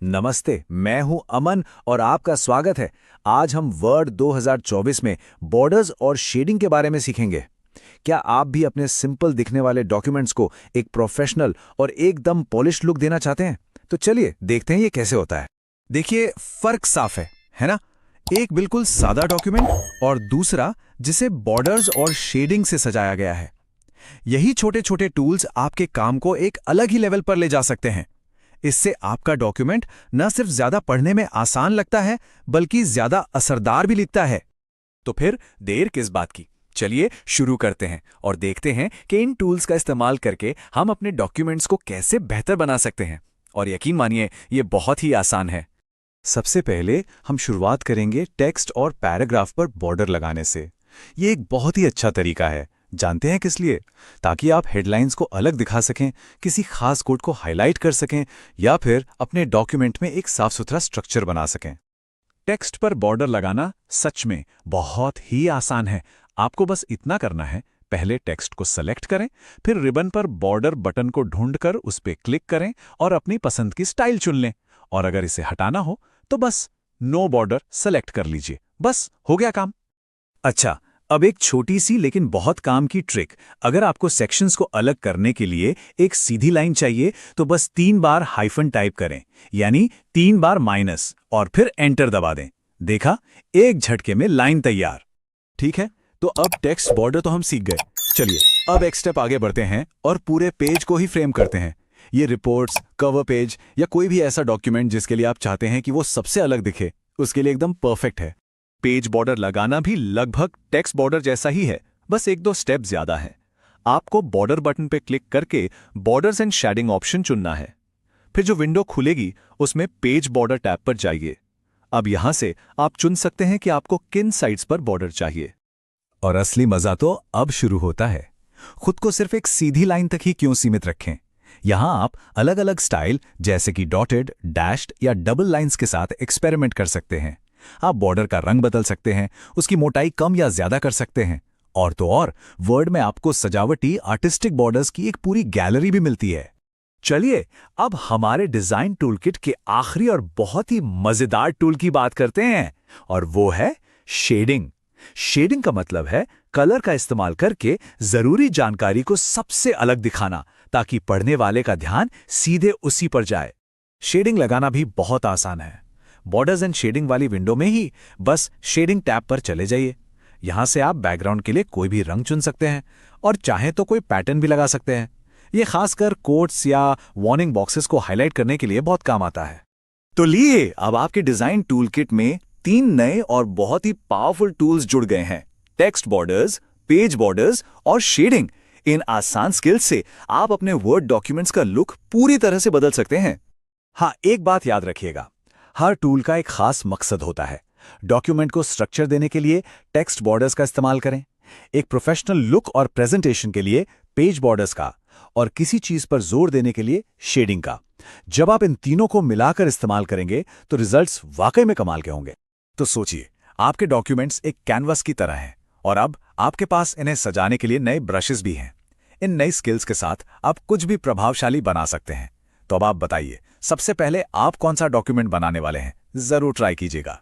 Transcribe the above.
नमस्ते, मैं हूं अमन और आपका स्वागत है। आज हम वर्ड 2024 में बॉर्डर्स और शेडिंग के बारे में सीखेंगे। क्या आप भी अपने सिंपल दिखने वाले डॉक्यूमेंट्स को एक प्रोफेशनल और एकदम पॉलिश लुक देना चाहते हैं? तो चलिए देखते हैं ये कैसे होता है। देखिए, फर्क साफ है ना? एक बिल्कुल सादा डॉक्यूमेंट और दूसरा जिसे बॉर्डर्स और शेडिंग से सजाया गया है। यही छोटे छोटे टूल्स आपके काम को एक अलग ही लेवल पर ले जा सकते हैं। इससे आपका डॉक्यूमेंट न सिर्फ ज्यादा पढ़ने में आसान लगता है, बल्कि ज्यादा असरदार भी लिखता है। तो फिर देर किस बात की? चलिए शुरू करते हैं और देखते हैं कि इन टूल्स का इस्तेमाल करके हम अपने डॉक्यूमेंट्स को कैसे बेहतर बना सकते हैं। और यकीन मानिए, ये बहुत ही आसान है। सबसे पहले हम शुरुआत करेंगे टेक्स्ट और पैराग्राफ पर बॉर्डर लगाने से। ये एक बहुत ही अच्छा तरीका है। जानते हैं किस लिए? ताकि आप हेडलाइंस को अलग दिखा सकें, किसी खास कोड को हाईलाइट कर सकें या फिर अपने डॉक्यूमेंट में एक साफ सुथरा स्ट्रक्चर बना सकें। टेक्स्ट पर बॉर्डर लगाना सच में बहुत ही आसान है। आपको बस इतना करना है, पहले टेक्स्ट को सेलेक्ट करें, फिर रिबन पर बॉर्डर बटन को ढूंढकर उस पर क्लिक करें और अपनी पसंद की स्टाइल चुन लें। और अगर इसे हटाना हो तो बस नो बॉर्डर सेलेक्ट कर लीजिए। बस हो गया काम। अच्छा, अब एक छोटी सी लेकिन बहुत काम की ट्रिक। अगर आपको सेक्शंस को अलग करने के लिए एक सीधी लाइन चाहिए तो बस 3 बार हाइफन टाइप करें, यानी 3 बार माइनस, और फिर एंटर दबा दें। देखा, एक झटके में लाइन तैयार। ठीक है, तो अब टेक्स्ट बॉर्डर तो हम सीख गए। चलिए अब एक स्टेप आगे बढ़ते हैं और पूरे पेज को ही फ्रेम करते हैं। ये रिपोर्ट्स, कवर पेज या कोई भी ऐसा डॉक्यूमेंट जिसके लिए आप चाहते हैं कि वो सबसे अलग दिखे, उसके लिए एकदम परफेक्ट है। पेज बॉर्डर लगाना भी लगभग टेक्स्ट बॉर्डर जैसा ही है, बस 1-2 स्टेप ज्यादा है। आपको बॉर्डर बटन पे क्लिक करके बॉर्डर्स एंड शेडिंग ऑप्शन चुनना है। फिर जो विंडो खुलेगी उसमें पेज बॉर्डर टैब पर जाइए। अब यहां से आप चुन सकते हैं कि आपको किन साइड्स पर बॉर्डर चाहिए। और असली मजा तो अब शुरू होता है। खुद को सिर्फ एक सीधी लाइन तक ही क्यों सीमित रखें? यहां आप अलग अलग स्टाइल जैसे कि डॉटेड, डैश्ड या डबल लाइंस के साथ एक्सपेरिमेंट कर सकते हैं। आप बॉर्डर का रंग बदल सकते हैं, उसकी मोटाई कम या ज्यादा कर सकते हैं। और तो और, वर्ड में आपको सजावटी आर्टिस्टिक बॉर्डर्स की एक पूरी गैलरी भी मिलती है। चलिए अब हमारे डिजाइन टूलकिट के आखिरी और बहुत ही मजेदार टूल की बात करते हैं, और वो है शेडिंग। शेडिंग का मतलब है कलर का इस्तेमाल करके जरूरी जानकारी को सबसे अलग दिखाना, ताकि पढ़ने वाले का ध्यान सीधे उसी पर जाए। शेडिंग लगाना भी बहुत आसान है। बॉर्डर्स एंड शेडिंग वाली विंडो में ही बस शेडिंग टैब पर चले जाइए। यहां से आप बैकग्राउंड के लिए कोई भी रंग चुन सकते हैं और चाहें तो कोई पैटर्न भी लगा सकते हैं। ये खासकर कोट्स या वार्निंग बॉक्सेस को हाईलाइट करने के लिए बहुत काम आता है। तो लिए, अब आपके डिजाइन टूलकिट में 3 नए और बहुत ही पावरफुल टूल्स जुड़ गए हैं: टेक्स्ट बॉर्डर्स, पेज बॉर्डर्स और शेडिंग। इन आसान स्किल्स से आप अपने वर्ड डॉक्यूमेंट्स का लुक पूरी तरह से बदल सकते हैं। हाँ, एक बात याद रखिएगा, हर टूल का एक खास मकसद होता है। डॉक्यूमेंट को स्ट्रक्चर देने के लिए टेक्स्ट बॉर्डर्स का इस्तेमाल करें, एक प्रोफेशनल लुक और प्रेजेंटेशन के लिए पेज बॉर्डर्स का, और किसी चीज पर जोर देने के लिए शेडिंग का। जब आप इन तीनों को मिलाकर इस्तेमाल करेंगे तो रिजल्ट्स वाकई में कमाल के होंगे। तो सोचिए, आपके डॉक्यूमेंट्स एक कैनवस की तरह हैं और अब आपके पास इन्हें सजाने के लिए नए ब्रशेस भी हैं। इन नई स्किल्स के साथ आप कुछ भी प्रभावशाली बना सकते हैं। तो अब आप बताइए, सबसे पहले आप कौन सा डॉक्यूमेंट बनाने वाले हैं? जरूर ट्राई कीजिएगा।